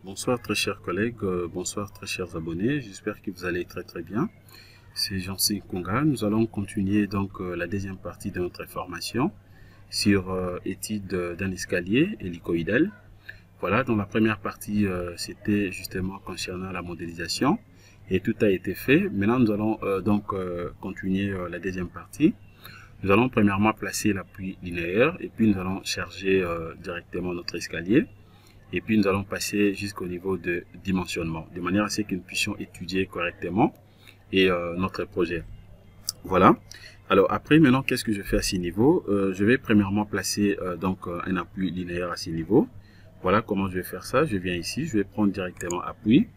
Bonsoir très chers collègues, bonsoir très chers abonnés, j'espère que vous allez très bien. C'est Jean-Syn Konga, nous allons continuer donc la deuxième partie de notre formation sur étude d'un escalier hélicoïdal. Voilà, dans la première partie c'était justement concernant la modélisation et tout a été fait. Maintenant nous allons continuer la deuxième partie. Nous allons premièrement placer l'appui linéaire et puis nous allons charger directement notre escalier. Et puis nous allons passer jusqu'au niveau de dimensionnement, de manière à ce que nous puissions étudier correctement et notre projet. Voilà. Alors après, maintenant, qu'est-ce que je fais à ce niveau? Je vais premièrement placer un appui linéaire à ce niveau. Voilà comment je vais faire ça. Je viens ici, je vais prendre directement appui.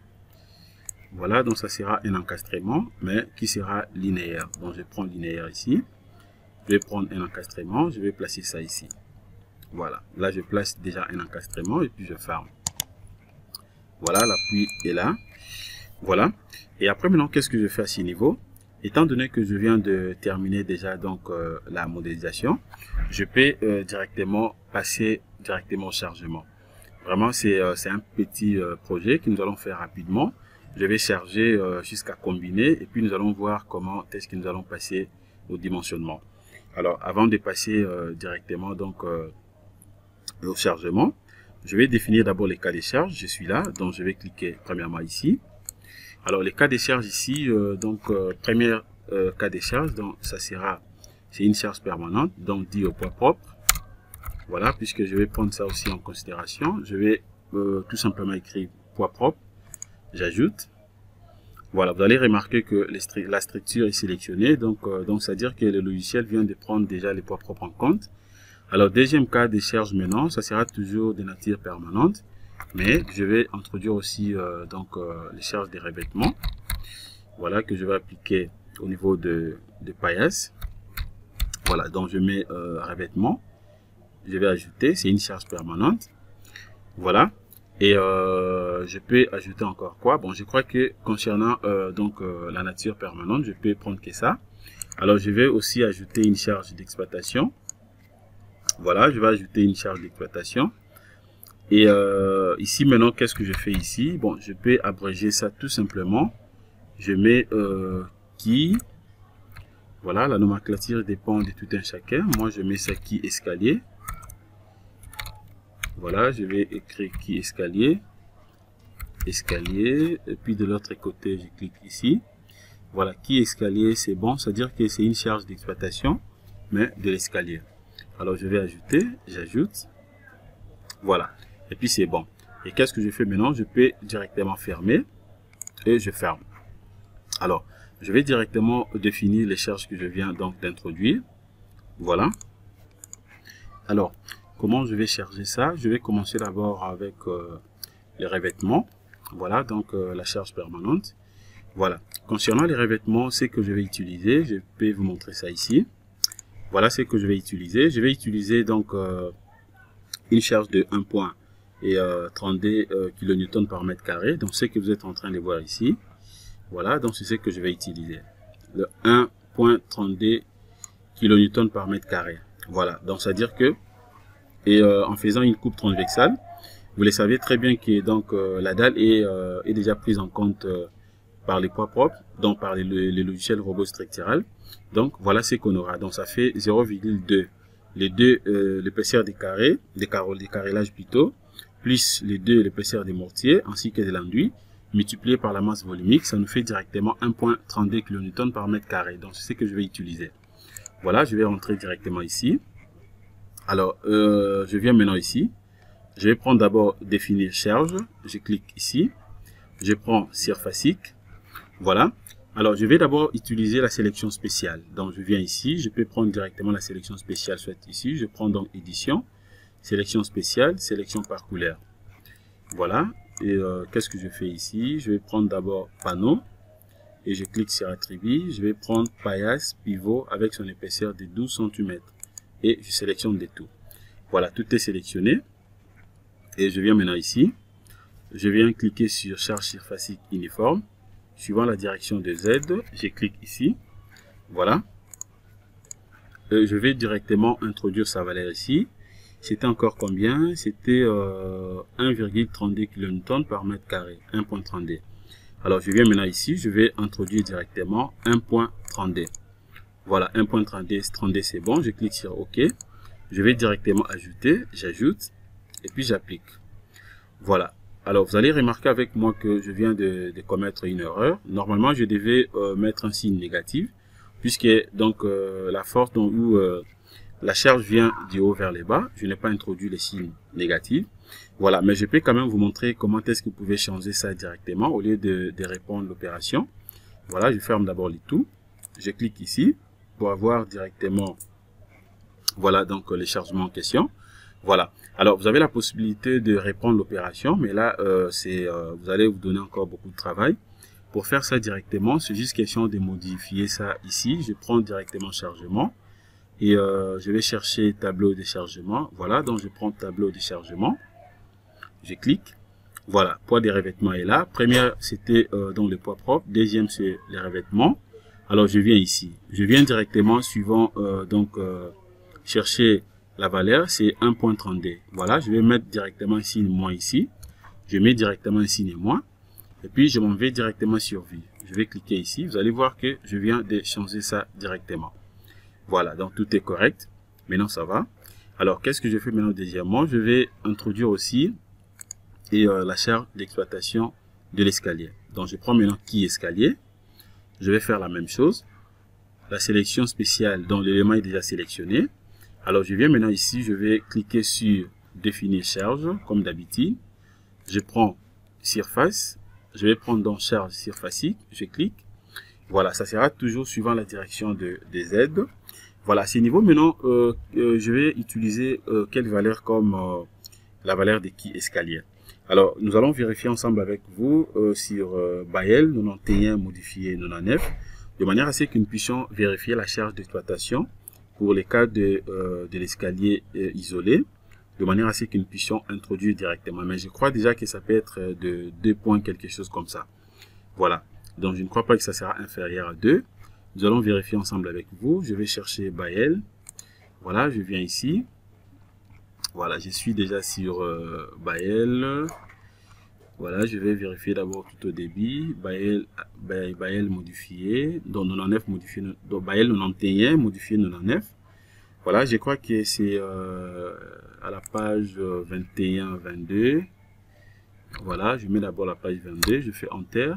Voilà, donc ça sera un encastrement, mais qui sera linéaire. Donc je prends linéaire ici. Je vais prendre un encastrement, je vais placer ça ici. Voilà, là je place déjà un encastrement et puis je ferme. Voilà, l'appui est là. Voilà. Et après maintenant, qu'est-ce que je fais à ce niveau? Étant donné que je viens de terminer déjà donc la modélisation, je peux directement passer directement au chargement. Vraiment, c'est un petit projet que nous allons faire rapidement. Je vais charger jusqu'à combiner et puis nous allons voir comment est-ce que nous allons passer au dimensionnement. Alors, avant de passer directement donc au chargement, je vais définir d'abord les cas de charge. Je suis là, donc je vais cliquer premièrement ici. Alors les cas de charge ici, premier cas de charge, donc ça sera, c'est une charge permanente, donc dit au poids propre. Voilà, puisque je vais prendre ça aussi en considération, je vais tout simplement écrire poids propre, j'ajoute. Voilà, vous allez remarquer que la structure est sélectionnée, donc c'est-à-dire que le logiciel vient de prendre déjà les poids propres en compte. Alors, deuxième cas de charge maintenant, ça sera toujours de nature permanente, mais je vais introduire aussi les charges des revêtements. Voilà, que je vais appliquer au niveau de paillasse. Voilà, donc je mets revêtement, je vais ajouter, c'est une charge permanente. Voilà, et je peux ajouter encore quoi? Bon, je crois que concernant la nature permanente, je peux prendre que ça. Alors, je vais aussi ajouter une charge d'exploitation. Voilà, je vais ajouter une charge d'exploitation. Et ici, maintenant, qu'est-ce que je fais ici? Bon, je peux abréger ça tout simplement. Je mets qui. Voilà, la nomenclature dépend de tout un chacun. Moi, je mets ça qui escalier. Voilà, je vais écrire qui escalier. Escalier. Et puis de l'autre côté, je clique ici. Voilà, qui escalier, c'est bon. C'est-à-dire que c'est une charge d'exploitation, mais de l'escalier. Alors, je vais ajouter, j'ajoute. Voilà. Et puis, c'est bon. Et qu'est-ce que je fais maintenant? Je peux directement fermer et je ferme. Alors, je vais directement définir les charges que je viens donc d'introduire. Voilà. Alors, comment je vais charger ça? Je vais commencer d'abord avec les revêtements. Voilà, donc la charge permanente. Voilà. Concernant les revêtements, c'est que je vais utiliser. Je peux vous montrer ça ici. Voilà ce que je vais utiliser. Je vais utiliser donc une charge de 1 point et 32 kN par mètre carré. Donc ce que vous êtes en train de voir ici. Voilà, donc c'est ce que je vais utiliser. Le 1.32 kN par mètre carré. Voilà, donc c'est à dire que en faisant une coupe transversale, vous le savez très bien que donc la dalle est déjà prise en compte par les poids propres, donc par les logiciels robot structural. Donc voilà ce qu'on aura. Donc ça fait 0,2. L'épaisseur des carrés, des carrelages plutôt, plus les deux l'épaisseur des mortiers ainsi que de l'enduit, multiplié par la masse volumique, ça nous fait directement 1.32 kN par mètre carré. Donc c'est ce que je vais utiliser. Voilà, je vais rentrer directement ici. Alors, je viens maintenant ici. Je vais prendre d'abord définir charge. Je clique ici. Je prends surfacique. Voilà. Alors, je vais d'abord utiliser la sélection spéciale. Donc, je viens ici. Je peux prendre directement la sélection spéciale, soit ici. Je prends donc édition, sélection spéciale, sélection par couleur. Voilà. Et qu'est-ce que je fais ici? Je vais prendre d'abord panneau. Et je clique sur attribut. Je vais prendre paillasse pivot avec son épaisseur de 12 cm. Et je sélectionne des tout. Voilà, tout est sélectionné. Et je viens maintenant ici. Je viens cliquer sur charge surfacique uniforme. Suivant la direction de Z, je clique ici. Voilà. Je vais directement introduire sa valeur ici. C'était encore combien? C'était 1,32 kN par mètre carré, 1.32. Alors je viens maintenant ici, je vais introduire directement 1.32. Voilà, 1.32 c'est bon, je clique sur OK. Je vais directement ajouter, j'ajoute et puis j'applique. Voilà. Alors vous allez remarquer avec moi que je viens de commettre une erreur. Normalement je devais mettre un signe négatif puisque donc la force où la charge vient du haut vers le bas. Je n'ai pas introduit les signes négatifs. Voilà, mais je peux quand même vous montrer comment est-ce que vous pouvez changer ça directement au lieu de répondre l'opération. Voilà, je ferme d'abord le tout. Je clique ici pour avoir directement, voilà donc les chargements en question. Voilà, alors vous avez la possibilité de répondre l'opération, mais là vous allez vous donner encore beaucoup de travail. Pour faire ça directement, c'est juste question de modifier ça ici. Je prends directement chargement et je vais chercher tableau de chargement. Voilà, donc je prends tableau de chargement. Je clique. Voilà, poids des revêtements est là. Première, c'était dans le poids propre. Deuxième, c'est les revêtements. Alors, je viens ici. Je viens directement suivant chercher la valeur, c'est 1.32. Voilà, je vais mettre directement un signe moins ici. Je mets directement un signe moins. Et puis, je m'en vais directement sur vue. Je vais cliquer ici. Vous allez voir que je viens de changer ça directement. Voilà, donc tout est correct. Maintenant, ça va. Alors, qu'est-ce que je fais maintenant deuxièmement? Je vais introduire aussi la charge d'exploitation de l'escalier. Donc, je prends maintenant qui escalier. Je vais faire la même chose. La sélection spéciale, dont l'élément est déjà sélectionné. Alors, je viens maintenant ici, je vais cliquer sur définir charge, comme d'habitude. Je prends surface. Je vais prendre dans charge surfacique. Je clique. Voilà, ça sera toujours suivant la direction des Z. Voilà, à ce niveau, maintenant, je vais utiliser quelle valeur comme la valeur de qui escalier. Alors, nous allons vérifier ensemble avec vous sur Bael 91 modifié 99, de manière à ce que nous puissions vérifier la charge d'exploitation pour les cas de l'escalier isolé, de manière à ce que nous puissions introduire directement. Mais je crois déjà que ça peut être de 2 points, quelque chose comme ça. Voilà. Donc, je ne crois pas que ça sera inférieur à 2. Nous allons vérifier ensemble avec vous. Je vais chercher Bael. Voilà, je viens ici. Voilà, je suis déjà sur Bael. Voilà, je vais vérifier d'abord tout au débit. Bael modifié. Donc 99 modifié. Donc Bael 91 modifié 99. Voilà, je crois que c'est à la page 21-22. Voilà, je mets d'abord la page 22. Je fais Enter.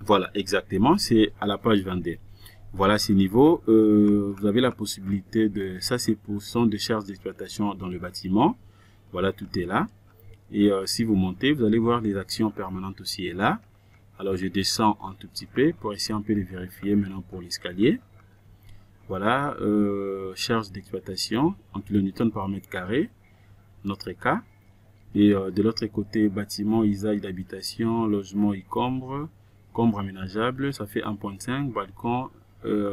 Voilà, exactement, c'est à la page 22. Voilà ces niveaux. Vous avez la possibilité de... Ça, c'est pour son de charge d'exploitation dans le bâtiment. Voilà, tout est là. Et si vous montez, vous allez voir les actions permanentes aussi est là. Alors, je descends un tout petit peu pour essayer un peu de vérifier maintenant pour l'escalier. Voilà, charge d'exploitation en kilonewton par mètre carré, notre cas. Et de l'autre côté, bâtiment, usage d'habitation, logement et combre aménageable, ça fait 1.5, balcon,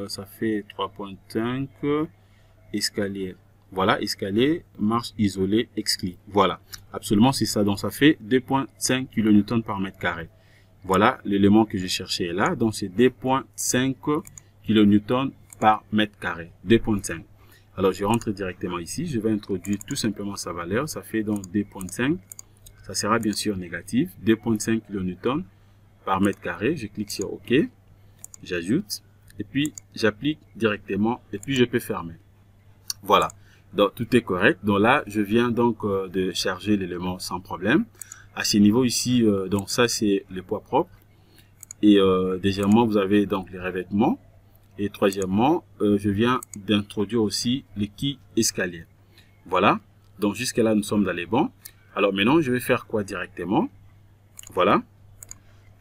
ça fait 3.5, escalier. Voilà, escalier, marche isolée, exclue. Voilà, absolument c'est ça. Donc ça fait 2.5 kN par mètre carré. Voilà, l'élément que je cherchais est là. Donc c'est 2.5 kN par mètre carré. 2.5. Alors je rentre directement ici. Je vais introduire tout simplement sa valeur. Ça fait donc 2.5. Ça sera bien sûr négatif. 2.5 kN par mètre carré. Je clique sur OK. J'ajoute. Et puis j'applique directement. Et puis je peux fermer. Voilà. Donc tout est correct. Donc là, je viens donc de charger l'élément sans problème. À ce niveau ici, donc ça c'est le poids propre. Et deuxièmement, vous avez donc les revêtements. Et troisièmement, je viens d'introduire aussi les quilles escalier. Voilà. Donc jusque là, nous sommes dans les bons. Alors maintenant, je vais faire quoi directement? Voilà.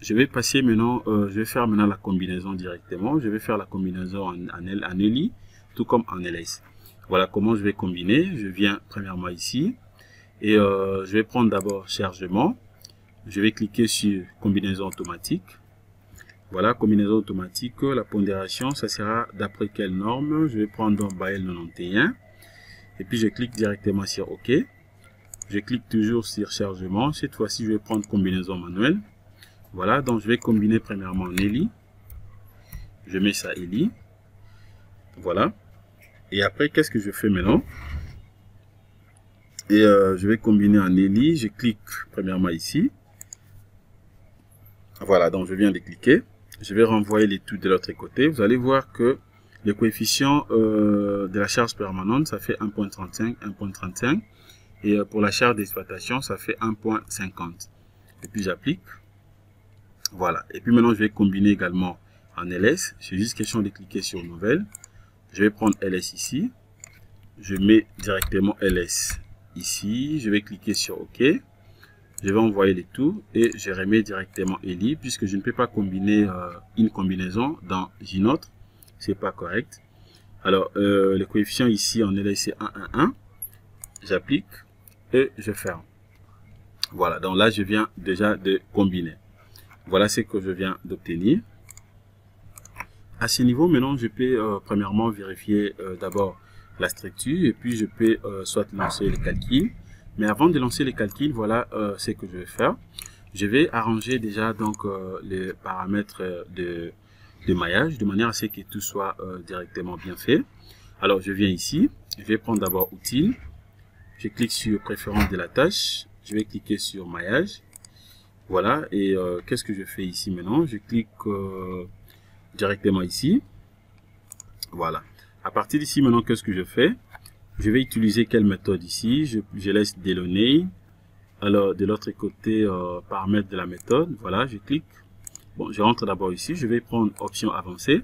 Je vais passer maintenant, je vais faire maintenant la combinaison directement. Je vais faire la combinaison en ELI, tout comme en LS. Voilà comment je vais combiner. Je viens premièrement ici. Et je vais prendre d'abord chargement. Je vais cliquer sur combinaison automatique. Voilà, combinaison automatique. La pondération, ça sera d'après quelle norme? Je vais prendre donc Bael 91. Et puis je clique directement sur OK. Je clique toujours sur chargement. Cette fois-ci, je vais prendre combinaison manuelle. Voilà, donc je vais combiner premièrement en ELI. Je mets ça ELI. Voilà. Et après, qu'est-ce que je fais maintenant? Et je vais combiner en ELI. Je clique premièrement ici. Voilà, donc je viens de cliquer. Je vais renvoyer l'étude de l'autre côté. Vous allez voir que le coefficient de la charge permanente, ça fait 1.35, 1.35. Et pour la charge d'exploitation, ça fait 1.50. Et puis j'applique. Voilà. Et puis maintenant, je vais combiner également en LS. C'est juste question de cliquer sur Nouvelle. Je vais prendre LS ici. Je mets directement LS ici. Je vais cliquer sur OK. Je vais envoyer les tout et je remets directement ELI puisque je ne peux pas combiner une combinaison dans une autre. C'est pas correct. Alors, le coefficient ici en LS c'est 1, 1, 1. J'applique et je ferme. Voilà, donc là, je viens déjà de combiner. Voilà ce que je viens d'obtenir. À ce niveau, maintenant, je peux premièrement vérifier d'abord la structure et puis je peux soit lancer les calculs. Mais avant de lancer les calculs, voilà ce que je vais faire. Je vais arranger déjà donc les paramètres de maillage de manière à ce que tout soit directement bien fait. Alors, je viens ici. Je vais prendre d'abord outils. Je clique sur préférence de la tâche. Je vais cliquer sur maillage. Voilà. Et qu'est-ce que je fais ici maintenant? Je clique directement ici. Voilà. À partir d'ici maintenant, qu'est-ce que je fais? Je vais utiliser quelle méthode ici? Je laisse delaunay. Alors, de l'autre côté, paramètres de la méthode. Voilà, je clique. Bon, je rentre d'abord ici. Je vais prendre option avancée.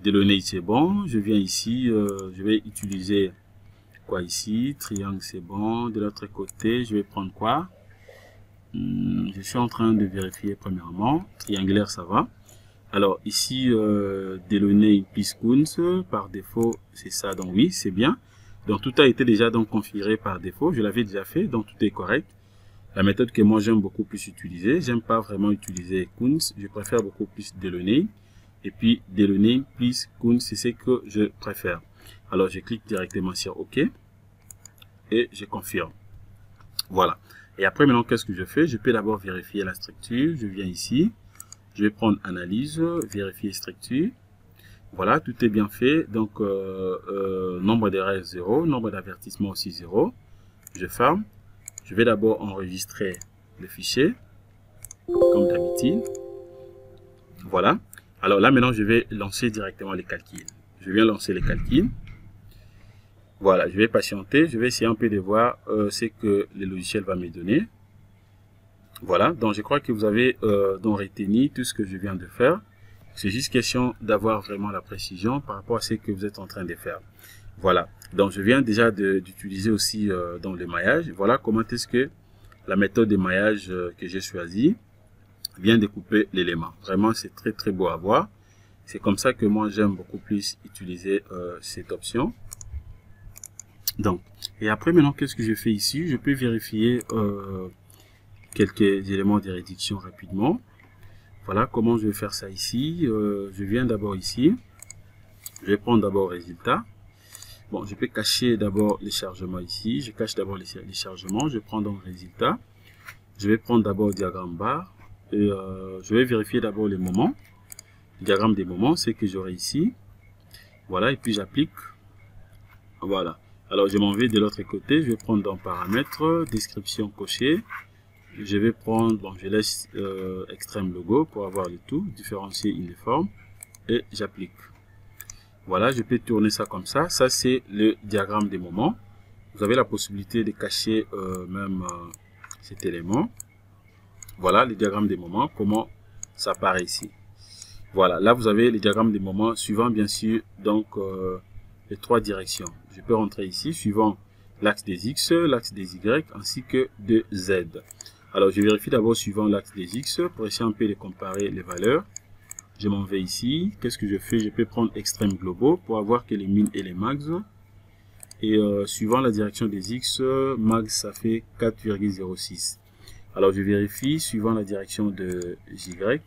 Delaunay, c'est bon. Je viens ici. Je vais utiliser quoi ici? Triangle, c'est bon. De l'autre côté, je vais prendre quoi? Je suis en train de vérifier premièrement. Triangulaire, ça va. Alors, ici, delaunay plus Kunz. Par défaut, c'est ça. Donc, oui, c'est bien. Donc, tout a été déjà donc configuré par défaut. Je l'avais déjà fait, donc tout est correct. La méthode que moi, j'aime beaucoup plus utiliser. J'aime pas vraiment utiliser Kunz. Je préfère beaucoup plus delaunay. Et puis, delaunay plus Kunz, c'est ce que je préfère. Alors, je clique directement sur OK. Et je confirme. Voilà. Et après, maintenant, qu'est-ce que je fais? Je peux d'abord vérifier la structure. Je viens ici. Je vais prendre analyse, vérifier structure. Voilà, tout est bien fait. Donc, nombre d'erreurs 0, nombre d'avertissements aussi 0. Je ferme. Je vais d'abord enregistrer le fichier, comme d'habitude. Voilà. Alors là, maintenant, je vais lancer directement les calculs. Je viens lancer les calculs. Voilà, je vais patienter. Je vais essayer un peu de voir ce que le logiciel va me donner. Voilà, donc je crois que vous avez donc retenu tout ce que je viens de faire. C'est juste question d'avoir vraiment la précision par rapport à ce que vous êtes en train de faire. Voilà, donc je viens déjà d'utiliser aussi dans le maillage. Voilà comment est-ce que la méthode de maillage que j'ai choisie vient de couper l'élément. Vraiment, c'est très très beau à voir. C'est comme ça que moi j'aime beaucoup plus utiliser cette option. Donc, et après maintenant, qu'est-ce que je fais ici? Je peux vérifier quelques éléments de réduction rapidement. Voilà comment je vais faire ça ici. Je viens d'abord ici. Je vais prendre d'abord résultat. Bon, je peux cacher d'abord les chargements ici. Je cache d'abord les chargements. Je prends donc résultat. Je vais prendre d'abord diagramme barre. Et je vais vérifier d'abord les moments. Le diagramme des moments, c'est que j'aurai ici. Voilà, et puis j'applique. Voilà. Alors, je m'en vais de l'autre côté. Je vais prendre dans paramètres, description cochée. Je vais prendre, bon, je laisse extrême logo pour avoir le tout, différencier uniforme, et j'applique. Voilà, je peux tourner ça comme ça. Ça, c'est le diagramme des moments. Vous avez la possibilité de cacher même cet élément. Voilà, le diagramme des moments, comment ça apparaît ici. Voilà, là, vous avez le diagramme des moments suivant, bien sûr, donc les trois directions. Je peux rentrer ici, suivant l'axe des X, l'axe des Y, ainsi que de Z. Alors, je vérifie d'abord suivant l'axe des X pour essayer un peu de comparer les valeurs. Je m'en vais ici. Qu'est-ce que je fais? Je peux prendre extrêmes globaux pour avoir que les min et les max. Et suivant la direction des X, max, ça fait 4,06. Alors, je vérifie suivant la direction de Y.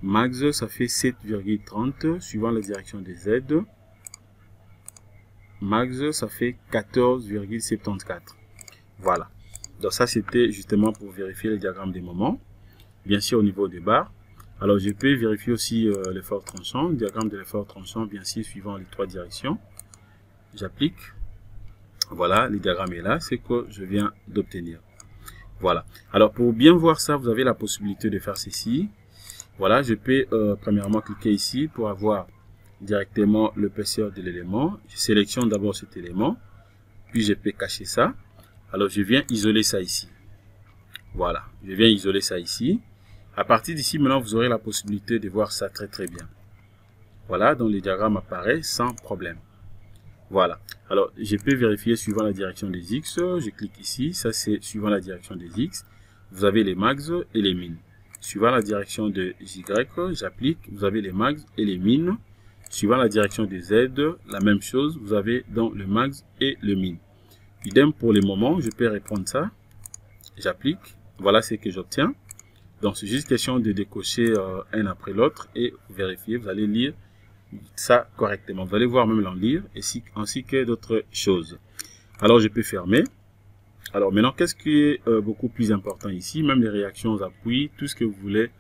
Max, ça fait 7,30. Suivant la direction des Z. Max, ça fait 14,74. Voilà. Donc ça, c'était justement pour vérifier le diagramme des moments. Bien sûr, au niveau des barres. Alors, je peux vérifier aussi l'effort tranchant. Le diagramme de l'effort tranchant, bien sûr, suivant les trois directions. J'applique. Voilà, le diagramme est là, c'est que je viens d'obtenir. Voilà. Alors, pour bien voir ça, vous avez la possibilité de faire ceci. Voilà, je peux premièrement cliquer ici pour avoir directement l'épaisseur de l'élément. Je sélectionne d'abord cet élément, puis je peux cacher ça. Alors, je viens isoler ça ici. Voilà, je viens isoler ça ici. À partir d'ici, maintenant, vous aurez la possibilité de voir ça très très bien. Voilà, donc le diagramme apparaît sans problème. Voilà. Alors, je peux vérifier suivant la direction des X. Je clique ici. Ça, c'est suivant la direction des X. Vous avez les max et les min. Suivant la direction de Y, j'applique. Vous avez les max et les min. Suivant la direction des Z, la même chose. Vous avez donc le max et le min. Idem pour le moment. Je peux reprendre ça. J'applique. Voilà ce que j'obtiens. Donc, c'est juste question de décocher un après l'autre et vérifier. Vous allez lire ça correctement. Vous allez voir même l'en lire ainsi que d'autres choses. Alors, je peux fermer. Alors, maintenant, qu'est-ce qui est beaucoup plus important ici? Même les réactions aux appuis, tout ce que vous voulez,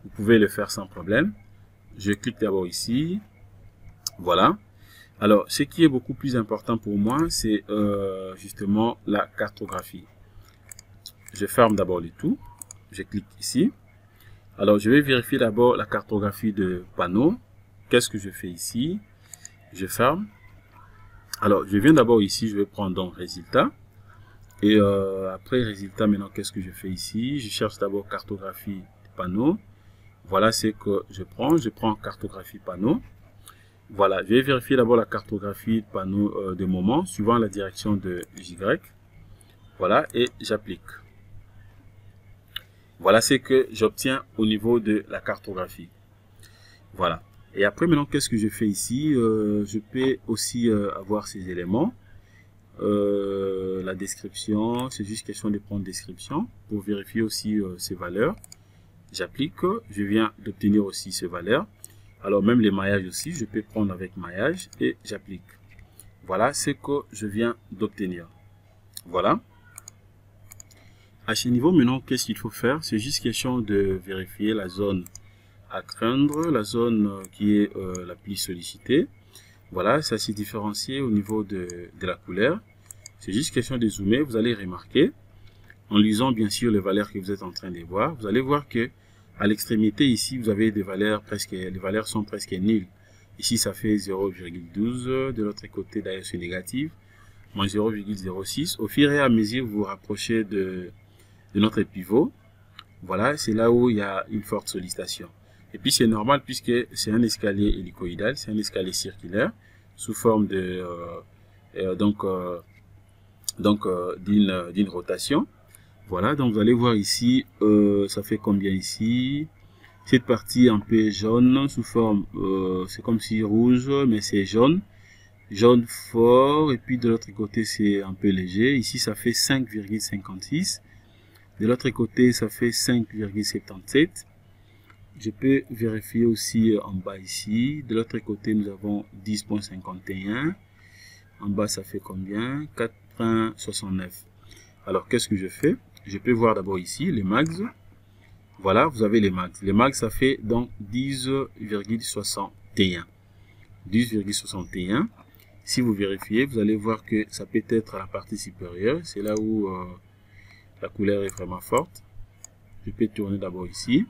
vous pouvez le faire sans problème. Je clique d'abord ici. Voilà. Alors, ce qui est beaucoup plus important pour moi, c'est justement la cartographie. Je ferme d'abord le tout. Je clique ici. Alors, je vais vérifier d'abord la cartographie de panneau. Qu'est-ce que je fais ici? Je ferme. Alors, je viens d'abord ici, je vais prendre donc résultat. Et après résultat, maintenant, qu'est-ce que je fais ici? Je cherche d'abord cartographie panneau. Voilà ce que je prends. Je prends cartographie panneau. Voilà, je vais vérifier d'abord la cartographie panneau de moment, suivant la direction de Y. Voilà, et j'applique. Voilà ce que j'obtiens au niveau de la cartographie. Voilà. Et après, maintenant, qu'est-ce que je fais ici? Je peux aussi avoir ces éléments. La description, c'est juste question de prendre description pour vérifier aussi ces valeurs. J'applique. Je viens d'obtenir aussi ces valeurs. Alors, même les maillages aussi, je peux prendre avec maillage et j'applique. Voilà ce que je viens d'obtenir. Voilà. À ce niveau, maintenant, qu'est-ce qu'il faut faire? C'est juste question de vérifier la zone à craindre, la zone qui est la plus sollicitée. Voilà, ça s'est différencié au niveau de la couleur. C'est juste question de zoomer. Vous allez remarquer, en lisant bien sûr les valeurs que vous êtes en train de voir, vous allez voir que à l'extrémité ici, vous avez des valeurs presque, les valeurs sont presque nulles. Ici, ça fait 0,12. De l'autre côté, d'ailleurs, c'est négatif. Moins 0,06. Au fur et à mesure, vous vous rapprochez de notre pivot. Voilà, c'est là où il y a une forte sollicitation. Et puis c'est normal puisque c'est un escalier hélicoïdal, c'est un escalier circulaire sous forme de d'une rotation. Voilà, donc vous allez voir ici, ça fait combien ici? Cette partie un peu jaune sous forme, c'est comme si rouge, mais c'est jaune fort. Et puis de l'autre côté c'est un peu léger. Ici ça fait 5,56. De l'autre côté ça fait 5,77. Je peux vérifier aussi en bas ici. De l'autre côté, nous avons 10,51. En bas, ça fait combien? 4,69. Alors, qu'est-ce que je fais? Je peux voir d'abord ici les max. Voilà, vous avez les max. Les max, ça fait donc 10,61. 10,61. Si vous vérifiez, vous allez voir que ça peut être à la partie supérieure. C'est là où la couleur est vraiment forte. Je peux tourner d'abord ici.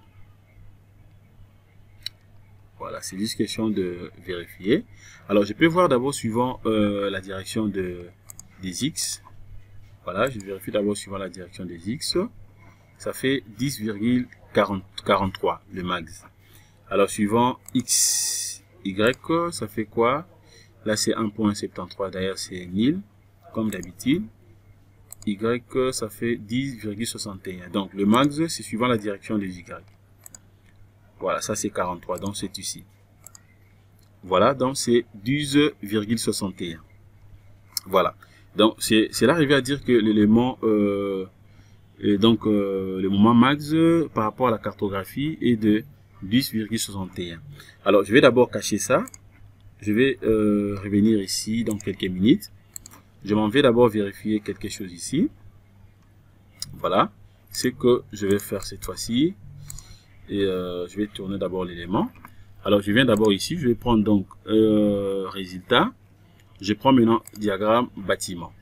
Voilà, c'est juste question de vérifier. Alors, je peux voir d'abord suivant la direction des X. Voilà, je vérifie d'abord suivant la direction des X. Ça fait 10,43 le max. Alors, suivant X, Y, ça fait quoi? Là, c'est 1,73. D'ailleurs, c'est nil, comme d'habitude. Y, ça fait 10,61. Donc, le max, c'est suivant la direction des Y. Voilà, ça c'est 43, donc c'est ici. Voilà, donc c'est 10,61. Voilà, donc c'est là arrivé à dire que l'élément, le moment max par rapport à la cartographie est de 10,61. Alors, je vais d'abord cacher ça. Je vais revenir ici dans quelques minutes. Je m'en vais d'abord vérifier quelque chose ici. Voilà, c'est que je vais faire cette fois-ci. Et je vais tourner d'abord l'élément. Alors, je viens d'abord ici. Je vais prendre donc résultat. Je prends maintenant diagramme bâtiment.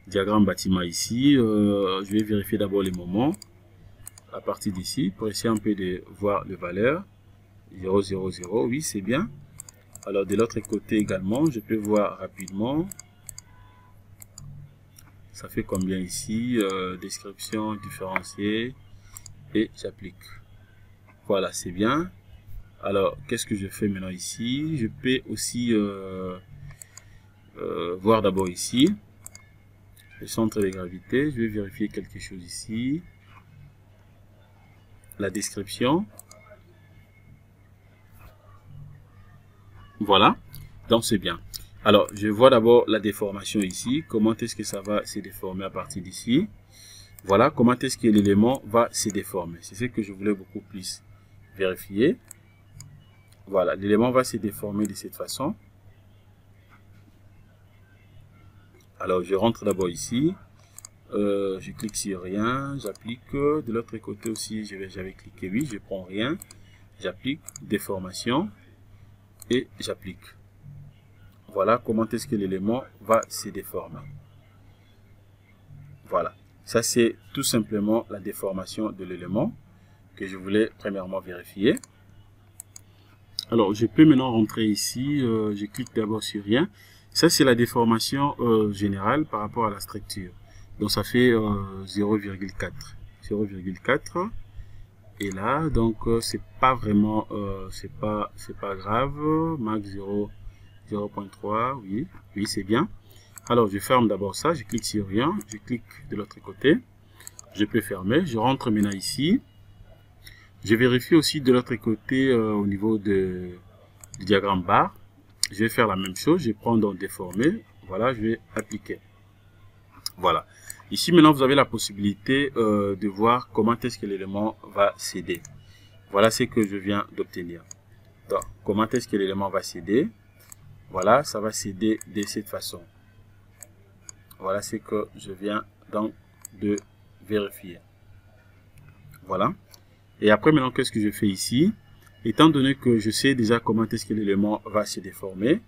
diagramme bâtiment ici. Je vais vérifier d'abord les moments à partir d'ici pour essayer un peu de voir les valeurs. 0, 0, 0, oui, c'est bien. Alors, de l'autre côté également, je peux voir rapidement. Ça fait combien ici? Description, différencier. Et j'applique. Voilà, c'est bien. Alors, qu'est-ce que je fais maintenant ici? Je peux aussi voir d'abord ici. Le centre de gravité. Je vais vérifier quelque chose ici. La description. Voilà. Donc, c'est bien. Alors, je vois d'abord la déformation ici. Comment est-ce que ça va se déformer à partir d'ici? Voilà. Comment est-ce que l'élément va se déformer? C'est ce que je voulais beaucoup plus vérifier. Voilà. L'élément va se déformer de cette façon. Alors, je rentre d'abord ici. Je clique sur rien. J'applique. De l'autre côté aussi, j'avais cliqué oui. Je prends rien. J'applique. Déformation. Et j'applique. Voilà comment est-ce que l'élément va se déformer. Voilà. Ça, c'est tout simplement la déformation de l'élément que je voulais premièrement vérifier. Alors, je peux maintenant rentrer ici. Je clique d'abord sur rien. Ça, c'est la déformation générale par rapport à la structure. Donc, ça fait 0,4. 0,4. Et là, donc, c'est pas vraiment, c'est pas grave. Max 0,3. Oui, oui, c'est bien. Alors, je ferme d'abord ça. Je clique sur rien. Je clique de l'autre côté. Je peux fermer. Je rentre maintenant ici. Je vérifie aussi de l'autre côté au niveau du diagramme barre. Je vais faire la même chose. Je prends donc déformer. Voilà, je vais appliquer. Voilà. Ici, maintenant, vous avez la possibilité de voir comment est-ce que l'élément va céder. Voilà ce que je viens d'obtenir. Donc, comment est-ce que l'élément va céder? Voilà, ça va céder de cette façon. Voilà ce que je viens donc de vérifier. Voilà. Et après, maintenant, qu'est-ce que je fais ici? Étant donné que je sais déjà comment est-ce que l'élément va se déformer,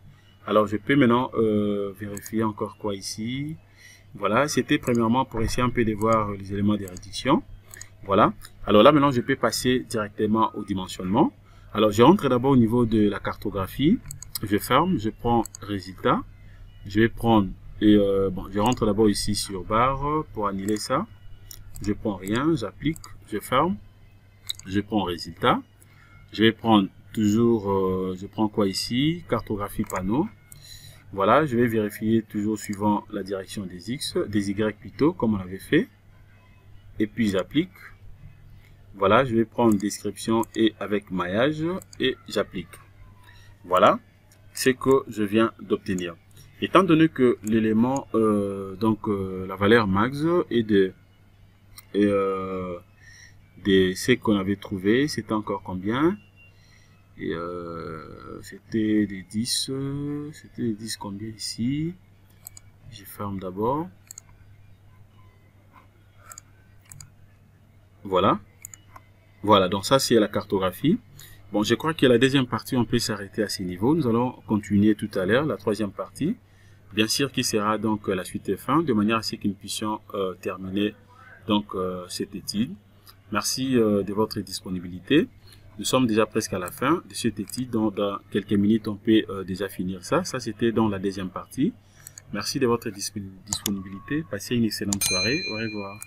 alors je peux maintenant vérifier encore quoi ici. Voilà, c'était premièrement pour essayer un peu de voir les éléments de réduction. Voilà. Alors là, maintenant, je peux passer directement au dimensionnement. Alors, je rentre d'abord au niveau de la cartographie. Je ferme, je prends résultat. Je vais prendre, et bon, je rentre d'abord ici sur barre pour annuler ça. Je prends rien, j'applique, je ferme. Je prends résultat. Je vais prendre toujours, je prends quoi ici? Cartographie panneau. Voilà, je vais vérifier toujours suivant la direction des X, des Y plutôt, comme on avait fait. Et puis j'applique. Voilà, je vais prendre description et avec maillage et j'applique. Voilà, c'est que je viens d'obtenir. Étant donné que l'élément, la valeur max est de ce qu'on avait trouvé, c'était encore combien? Et c'était des 10, c'était des 10 combien ici? Je ferme d'abord. Voilà. Voilà, donc ça c'est la cartographie. Bon, je crois que la deuxième partie, on peut s'arrêter à ce niveau. Nous allons continuer tout à l'heure, la troisième partie. Bien sûr, qui sera donc la suite et fin, de manière à ce que nous puissions terminer donc cette étude. Merci de votre disponibilité. Nous sommes déjà presque à la fin de cette étude, donc dans quelques minutes, on peut déjà finir ça. Ça, c'était dans la deuxième partie. Merci de votre disponibilité. Passez une excellente soirée. Au revoir.